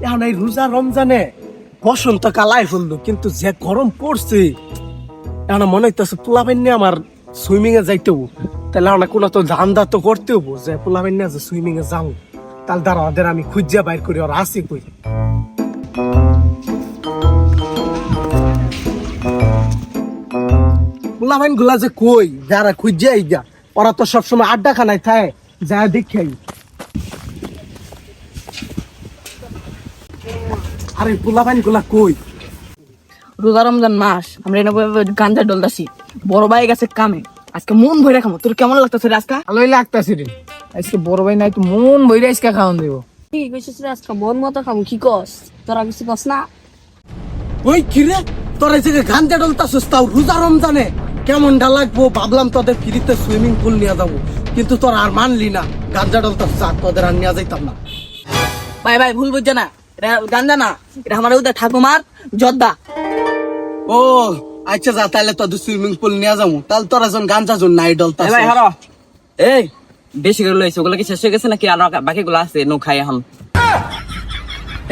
এখন এই রোজা রমজানে বসন্তকাল আই ফেললো, কিন্তু যে গরম পড়ছে এখন মনে হইতেছে পোলাপাইন নিয়ে আমার সুইমিং এ যাইতে হবো। তাহলে আমার কোনো তো ধান্দা তো করতে হবো যে পোলাপাইন নিয়ে যে সুইমিং এ যাবো। তাহলে তারা ওদের আমি খুঁজা বাইর করি ওরা আসি কই। পোলাপাইন গুলা যে কই যারা খুঁজা আইগা, ওরা তো সবসময় আড্ডা খানায় থাকে, যা দেখে। আরে পোলাপাইন গুলা কই? রোজা রমজান মাস আমরা এনে গাঞ্জা ডলদাসি, বড় ভাই গেছে কামে, আজকে মন ভরে খামো। তোর কেমন লাগতেছে রে আজকে? ভালোই লাগতাছে রে, আজকে বড় ভাই নাই তো মন বইরে আজকে খাওয়ান দেব। কি কইছিস রে আজকে মন মতো খামু? কি কস তোরা? কিছু কস না? ওই কিরে তোরা যে গাঞ্জা ডলতাছিস তাও রোজা রমজানে, কেমনটা লাগবো ভাবলাম তোদের ফ্রিতে সুইমিং পুল নিয়ে যাবো, কিন্তু তোরা আর মানলি না। গাঞ্জা ডলতাছিস আর তোদের আর নিয়ে যাইতাম না। ভাই ভাই ভুল বুঝছে না, এটা গাঞ্জা না, এটা আমার ওদের ঠাকুমার জর্দা। ও আচ্ছা যা, তাহলে তোদের সুইমিং পুল নিয়ে যাবো। তাহলে তোরা যখন গাঞ্জা জন নাই ডলতাছিস। ভাই হারো, এই বেশি করে লইছে, ওগুলো কি শেষ হয়ে গেছে নাকি আর বাকিগুলো আছে? নো খাই এখন।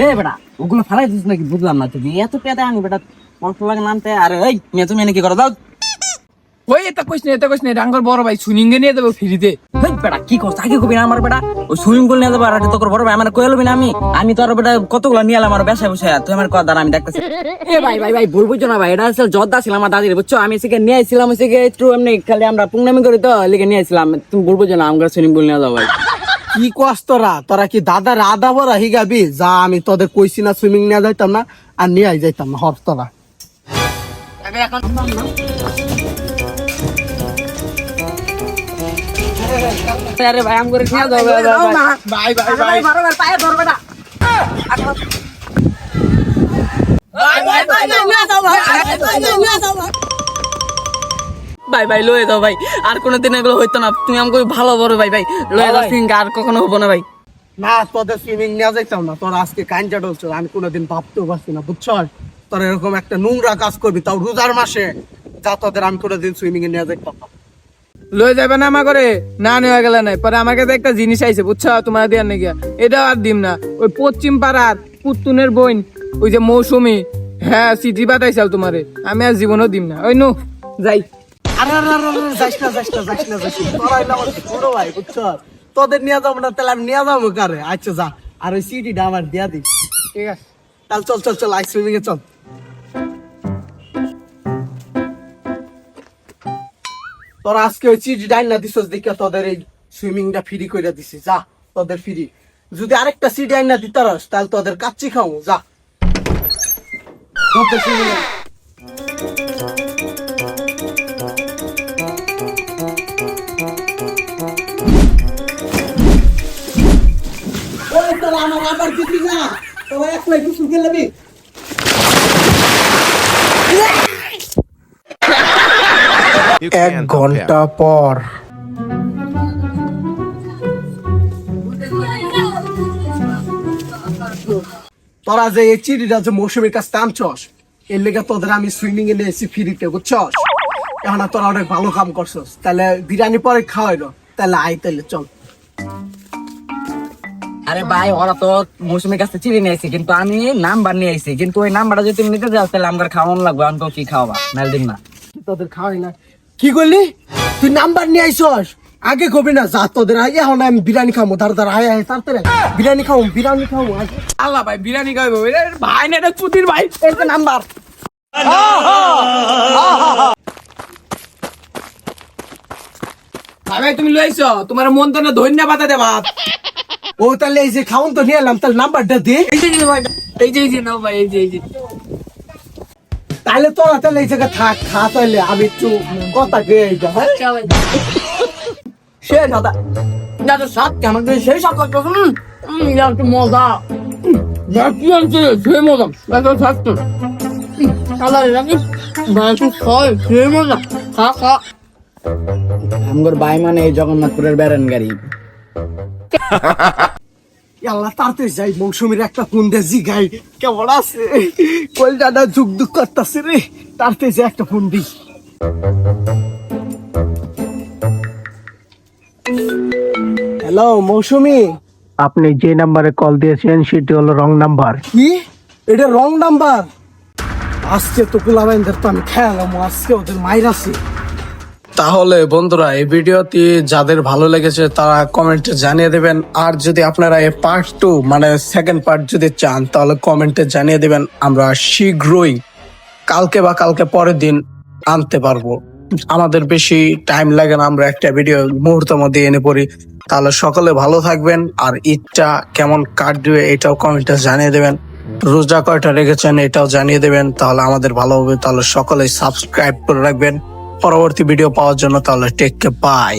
এ বেটা ওগুলো ফালাই দিস নাকি? বুঝলাম না, তুই এত পেতে আনি বেটা, মন্ত্র লাগে নামতে। আর এই মেয়ে তুমি এনে কি করো? দাও ওই এটা কইস না ডাঙ্গর বড় ভাই সুইমিং এ নিয়ে দেবো ফ্রিতে। বেটা কি করছ? আগে কবি না আমার বেটা ওই সুইমিং পুল নিয়ে যাবো। আর তোর বড় ভাই আমার কয়ে লবি না? আমি তো আর বেটা কতগুলো নিয়ে এলাম আর বেসায় বসে, তুই আমার কথা আমি দেখতেছি। এ ভাই ভাই ভাই ভুল বুঝছো না ভাই, এটা আসলে জর্দা ছিল আমার দাদির, বুঝছো? আমি সেখানে নিয়ে আসছিলাম, সেখানে একটু এমনি খালি আমরা পুংনামি করি তো লিখে নিয়ে আসছিলাম। তুমি ভুল বুঝছো না, আমরা সুইমিং পুল নিয়ে যাবো ভাই। কি কস তোরা? তোরা কি দাদার আদা বড় হিগাবি? যা, আমি তোদের কইছি না সুইমিং নিয়ে যাইতাম না, আর নিয়ে যাইতাম না। হর তোরা আরে ভাই আম করে নিয়ে যাবো বাই বাই বাই। পায়ে ধর বেটা। ভাই ভাই লয়ে দাও ভাই, আর কোনোদিন এগুলো হইতো না। তুমি আমাকে ভালো বড় ভাই, ভাই লয়ে দাও, সিং আর কখনো হবো না ভাই। না, তোদের সুইমিং নিয়ে যাইতাম না। তোরা আজকে কাঞ্জা ডলছ, আমি কোনোদিন ভাবতেও পারছি না, বুঝছ? তোরা এরকম একটা নোংরা কাজ করবি, তাও রোজার মাসে। যা, তোদের আমি কোনোদিন সুইমিং এ নিয়ে যাইতাম না। লয়ে যাবে না আমা করে? না নিয়ে গেলে নাই, পরে আমার কাছে একটা জিনিস আইছে, বুঝছো? তোমার দেওয়ার নাকি এটাও আর দিম না। ওই পশ্চিম পাড়ার পুতুনের বোন, ওই যে মৌসুমি, হ্যাঁ সিটি পাঠাইছাল তোমারে, আমি আর জীবনও দিম না। ওই নু যাই। আরে যাইস না, যাইস না, যাইস না, যাইস না। তোরা হইলো আমার ছোট ভাই, বুঝছ? তোদের নিয়ে যাবো না, তাহলে আমি নিয়ে যাবো কারে? আচ্ছা যা, আর ওই সিটিটা আমার দিয়া দিস। ঠিক আছে, তাহলে চল চল চল, আই সুইমিং এ চল। তোরা আজকে ওই চিঠি ডাইন না দিছস দেখে তোদের এই সুইমিংটা ফ্রি করে দিছি। যা, তোদের ফ্রি। যদি আরেকটা সিট ডাইন না দিতারস তাহলে তোদের কাচ্চি খাও। যা তোদের সুইমিং এ। ওই তোরা আমার আবার কিছু না, তোরা একলাই কিছু খেলবি। 1 ঘন্টা পর তোরা যে এই চিঠিটা যে মৌসুমীর কাছে টানছস, এর লেগে তোদের আমি সুইমিং এ নিয়েছি ফ্রিতে, বুঝছস? এখন তোরা অনেক ভালো কাম করছস। তাহলে বিরিয়ানি পরে খাওয়াইলো, তাহলে আই, তাহলে চল। আরে ভাই ওরা তো মৌসুমীর কাছে চিড়ে নিয়ে আসছে, কিন্তু আমি নাম্বার নিয়ে আসছি, কিন্তু ওই নাম্বারটা যদি তুমি নিতে যাও তাহলে আমার খাওয়ানো লাগবে। আমি কি খাওয়াবা? নাল দিন না। তোদের খাওয়াই না? কি করলি তুই? নাম্বার নিয়ে আইসস, আগে কবি না। যা, তোদের আগে এখন আমি বিরিয়ানি খাবো। তার আয় আয় তাড়াতাড়ি বিরিয়ানি খাবো, বিরিয়ানি খাবো। আল্লাহ ভাই বিরিয়ানি খাইবো? ভাই না এটা চুতির ভাই, এই যে নাম্বার। ভাই তুমি লইছো, তোমার মন তো না ধন্যবাদ দেবা। ও তাহলে এই যে খাউন তো নিয়ে এলাম, তাহলে নাম্বারটা দে। এই যে ভাই, এই যে নাও ভাই, এই যে তাহলে তোরা তাহলে এই জায়গায় থাক, খা। তাহলে আমি একটু কথা গিয়ে যা। হ্যাঁ সে দাদা দাদা সাত কেমন করে সেই সাত লাগতো। একটু মজা কি আনছে সেই মজা, এত থাকতো কালার লাগে ভাই, একটু খাই সেই মজা। খা খা। আমার ভাই মানে এই জগন্নাথপুরের বেড়ান গাড়ি। আল্লাহ তাড়াতাড়ি যাই, মৌসুমীর একটা ফোন দে, জি গাই কেমন আছে, কলজাটা যুগ দুঃখ করতেছে রে। তাড়াতাড়ি যে একটা ফোন দি। হ্যালো মৌসুমী, আপনি যে নাম্বারে কল দিয়েছেন সেটি হলো রং নাম্বার। কি? এটা রং নাম্বার? আজকে তো পোলাপাইনদের তো আমি খেয়ালাম, আজকে ওদের মাইরাছি। তাহলে বন্ধুরা, এই ভিডিওটি যাদের ভালো লেগেছে তারা কমেন্টে জানিয়ে দেবেন। আর যদি আপনারা এই পার্ট 2 মানে সেকেন্ড পার্ট যদি চান তাহলে কমেন্টে জানিয়ে দেবেন। আমরা শীঘ্রই কালকে বা কালকে পরের দিন আনতে পারবো। আমাদের বেশি টাইম লাগে না, আমরা একটা ভিডিও মুহূর্তের মধ্যে এনে পড়ি। তাহলে সকলে ভালো থাকবেন। আর ঈদটা কেমন কাটবে এটাও কমেন্টে জানিয়ে দেবেন। রোজা কয়টা রেখেছেন এটাও জানিয়ে দেবেন, তাহলে আমাদের ভালো হবে। তাহলে সকলেই সাবস্ক্রাইব করে রাখবেন পরবর্তী ভিডিও পাওয়ার জন্য। তাহলে টেক কেয়ার, বাই।